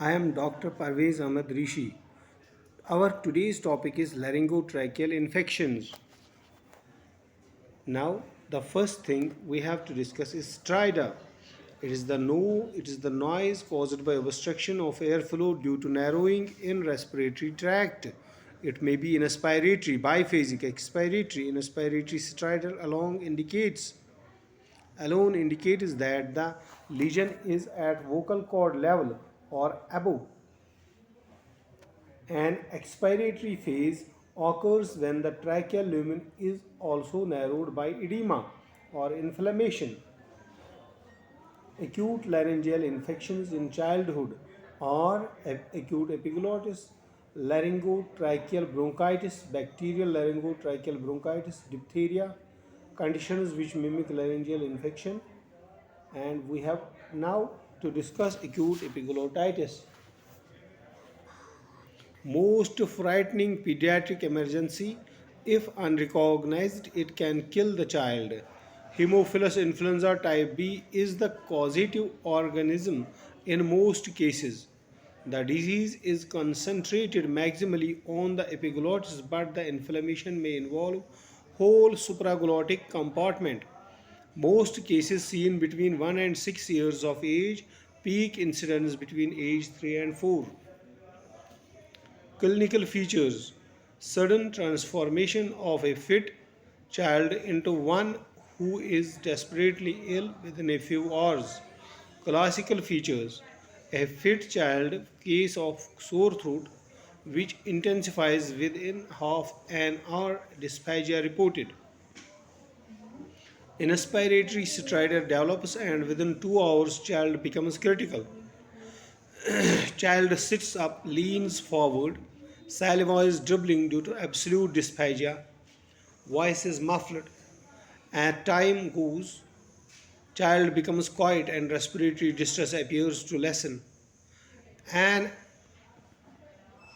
I am Dr. Parvez Ahmed Rishi. Our today's topic is laryngotracheal infections. Now, the first thing we have to discuss is stridor. It is the noise caused by obstruction of airflow due to narrowing in respiratory tract. It may be inspiratory, biphasic, expiratory. Inspiratory stridor alone indicates that the lesion is at vocal cord level or above. An expiratory phase occurs when the tracheal lumen is also narrowed by edema or inflammation. Acute laryngeal infections in childhood or acute epiglottis, laryngotracheal bronchitis, bacterial laryngotracheal bronchitis, diphtheria, conditions which mimic laryngeal infection. And we have now to discuss acute epiglottitis. Most frightening pediatric emergency. If unrecognized, it can kill the child. Haemophilus influenza type B is the causative organism in most cases. The disease is concentrated maximally on the epiglottis, but the inflammation may involve whole supraglottic compartment. Most cases seen between 1 and 6 years of age, peak incidence between age 3 and 4. Clinical features: sudden transformation of a fit child into one who is desperately ill within a few hours. Classical features: a fit child case of sore throat which intensifies within half an hour, dysphagia reported. Inspiratory stridor develops and within 2 hours child becomes critical. Child sits up, leans forward, saliva is dribbling due to absolute dysphagia, voice is muffled. As time goes, child becomes quiet and respiratory distress appears to lessen. An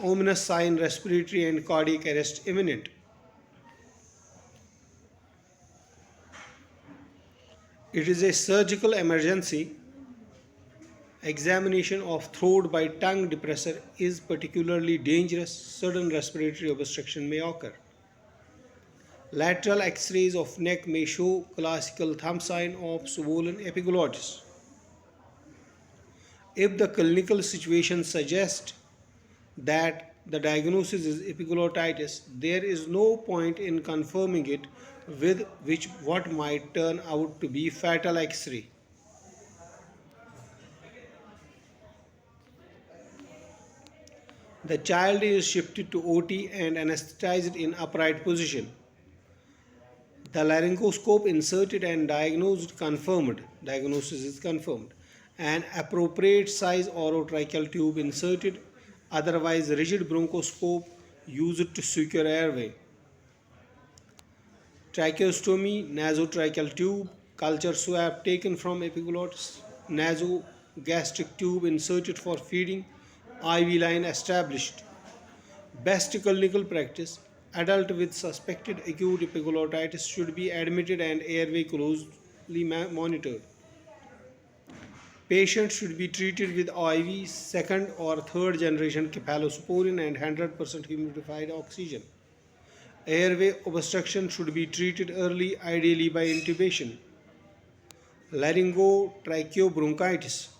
ominous sign: respiratory and cardiac arrest imminent. It is a surgical emergency. Examination of throat by tongue depressor is particularly dangerous. Sudden respiratory obstruction may occur. Lateral x-rays of neck may show classical thumb sign of swollen epiglottis. If the clinical situation suggests that the diagnosis is epiglottitis, there is no point in confirming it with what might turn out to be fatal x-ray. The child is shifted to OT and anesthetized in upright position. The laryngoscope inserted and diagnosis is confirmed. An appropriate size orotracheal tube inserted, otherwise rigid bronchoscope used to secure airway. Tracheostomy, nasotracheal tube, culture swab taken from epiglottis, nasogastric tube inserted for feeding, IV line established. Best clinical practice: adult with suspected acute epiglottitis should be admitted and airway closely monitored. Patient should be treated with IV second or third generation cephalosporin and 100% humidified oxygen. Airway obstruction should be treated early, ideally by intubation. Laryngotracheobronchitis,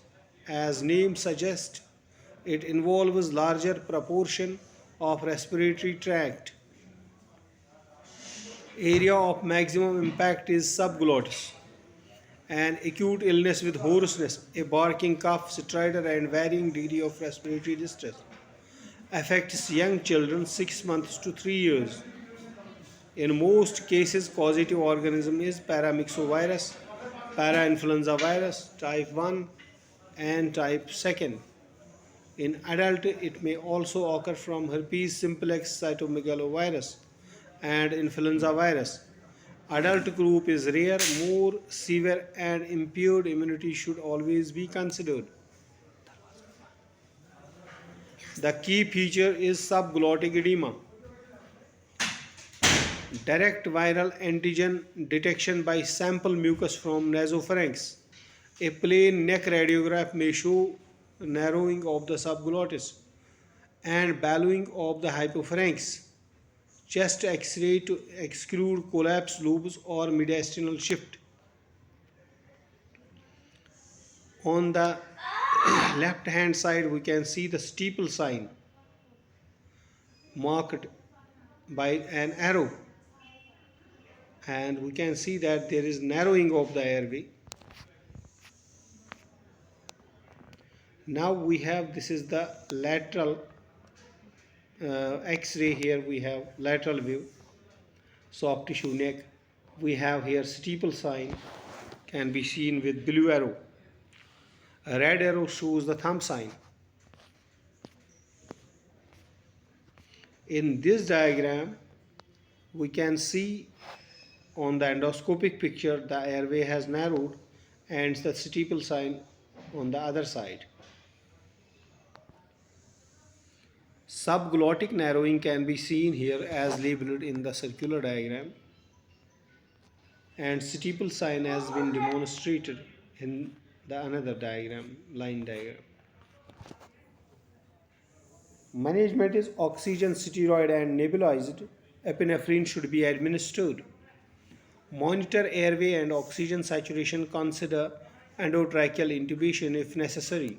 as name suggests, it involves larger proportion of respiratory tract. Area of maximum impact is subglottis. An acute illness with hoarseness, a barking cough, stridor, and varying degree of respiratory distress. Affects young children 6 months to 3 years. In most cases, causative organism is paramyxovirus, parainfluenza virus, type 1 and type 2. In adult, it may also occur from herpes simplex, cytomegalovirus, and influenza virus. Adult group is rare. More severe and impaired immunity should always be considered. The key feature is subglottic edema. Direct viral antigen detection by sample mucus from nasopharynx. A plain neck radiograph may show narrowing of the subglottis, and ballowing of the hypopharynx. Chest X-ray to exclude collapsed lobes or mediastinal shift. On the left hand side, we can see the steeple sign marked by an arrow, and we can see that there is narrowing of the airway. Now we have, this is the lateral X-ray. Here we have lateral view, soft tissue neck. We have here steeple sign, can be seen with blue arrow. A red arrow shows the thumb sign. In this diagram, we can see on the endoscopic picture the airway has narrowed and the steeple sign on the other side. Subglottic narrowing can be seen here as labeled in the circular diagram, and steeple sign has been demonstrated in the another diagram, line diagram. Management is oxygen, steroid and nebulized epinephrine should be administered. Monitor airway and oxygen saturation. Consider endotracheal intubation if necessary.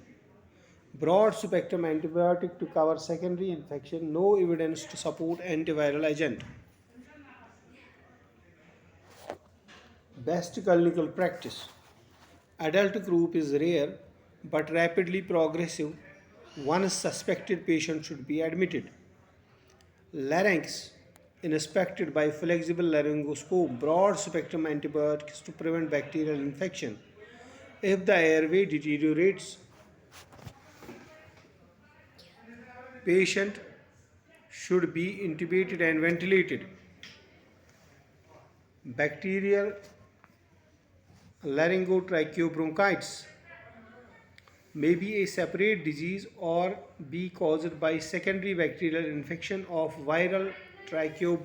Broad spectrum antibiotic to cover secondary infection. No evidence to support antiviral agent. Best clinical practice. Adult group is rare but rapidly progressive. One suspected patient should be admitted. Larynx inspected by flexible laryngoscope. Broad spectrum antibiotics to prevent bacterial infection. If the airway deteriorates, patient should be intubated and ventilated. Bacterial laryngotracheobronchitis may be a separate disease or be caused by secondary bacterial infection of viral tracheal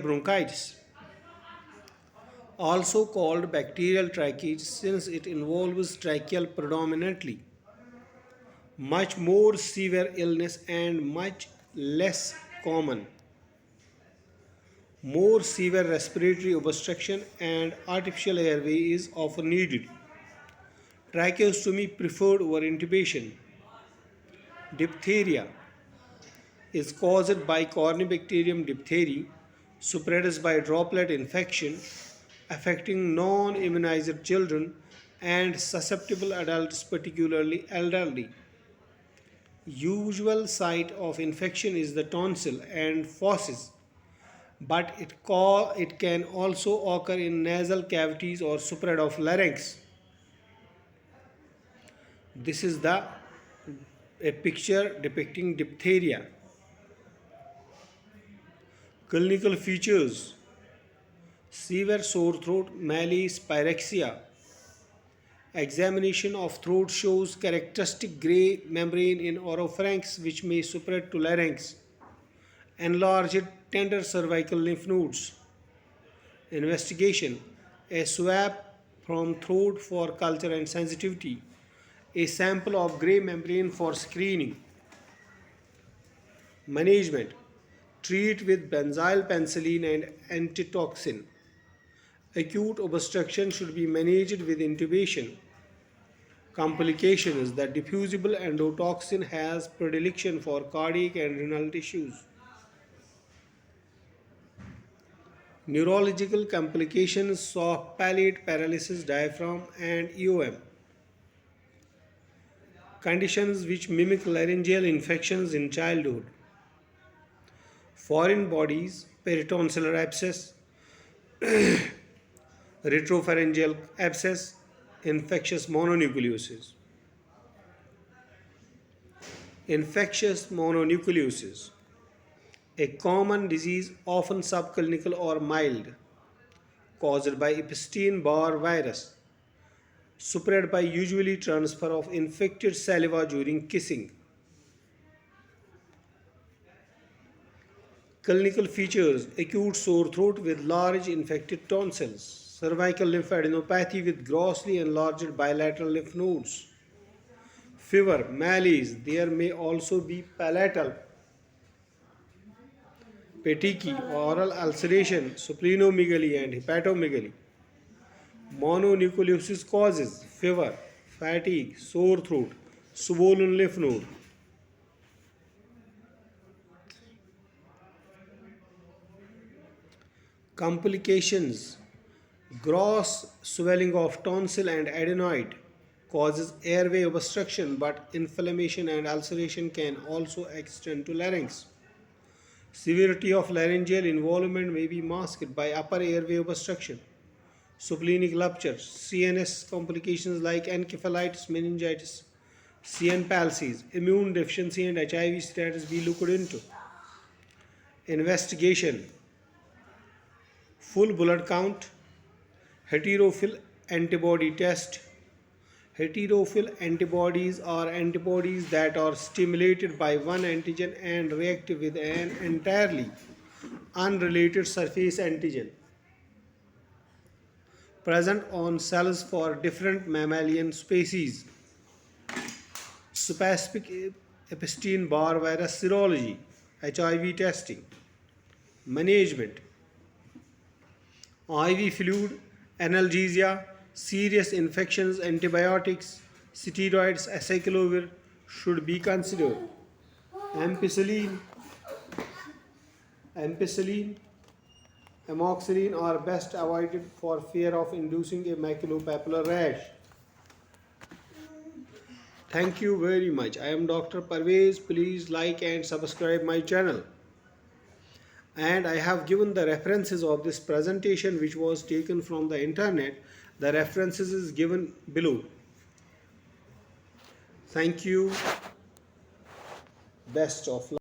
bronchitis, also called bacterial tracheitis since it involves tracheal predominantly. Much more severe illness and much less common. More severe respiratory obstruction and artificial airway is often needed. Tracheostomy preferred over intubation. Diphtheria is caused by Corynebacterium diphtheriae, spreads by droplet infection, affecting non-immunized children and susceptible adults, particularly elderly. Usual site of infection is the tonsil and fauces, but it can also occur in nasal cavities or spread of larynx. This is a picture depicting diphtheria. Clinical features: severe sore throat, malaise, pyrexia. Examination of throat shows characteristic gray membrane in oropharynx which may spread to larynx. Enlarged tender cervical lymph nodes. Investigation: a swab from throat for culture and sensitivity. A sample of gray membrane for screening. Management: treat with benzyl penicillin and antitoxin. Acute obstruction should be managed with intubation. Complications: the diffusible endotoxin has predilection for cardiac and renal tissues. Neurological complications: soft palate, paralysis, diaphragm, and EOM. Conditions which mimic laryngeal infections in childhood. Foreign bodies: peritonsillar abscess, retropharyngeal abscess, infectious mononucleosis. Infectious mononucleosis, a common disease often subclinical or mild, caused by Epstein-Barr virus, spread by usually transfer of infected saliva during kissing. Clinical features: acute sore throat with large infected tonsils, cervical lymphadenopathy with grossly enlarged bilateral lymph nodes, fever, malaise. There may also be palatal petechiae, oral ulceration, splenomegaly, and hepatomegaly. Mononucleosis causes fever, fatigue, sore throat, swollen lymph node. Complications: gross swelling of tonsil and adenoid causes airway obstruction, but inflammation and ulceration can also extend to larynx. Severity of laryngeal involvement may be masked by upper airway obstruction, splenic rupture, CNS complications like encephalitis, meningitis, CN palsies, immune deficiency, and HIV status be looked into. Investigation: full blood count, heterophil antibody test. Heterophil antibodies are antibodies that are stimulated by one antigen and react with an entirely unrelated surface antigen present on cells for different mammalian species. Specific Epstein-Barr virus serology, HIV testing. Management: IV fluid, analgesia, serious infections, antibiotics, steroids, acyclovir should be considered. Ampicillin, ampicillin, amoxicillin are best avoided for fear of inducing a maculopapular rash. Thank you very much. I am Dr. Parvez. Please like and subscribe my channel. And I have given the references of this presentation which was taken from the internet. The references is given below. Thank you. Best of luck.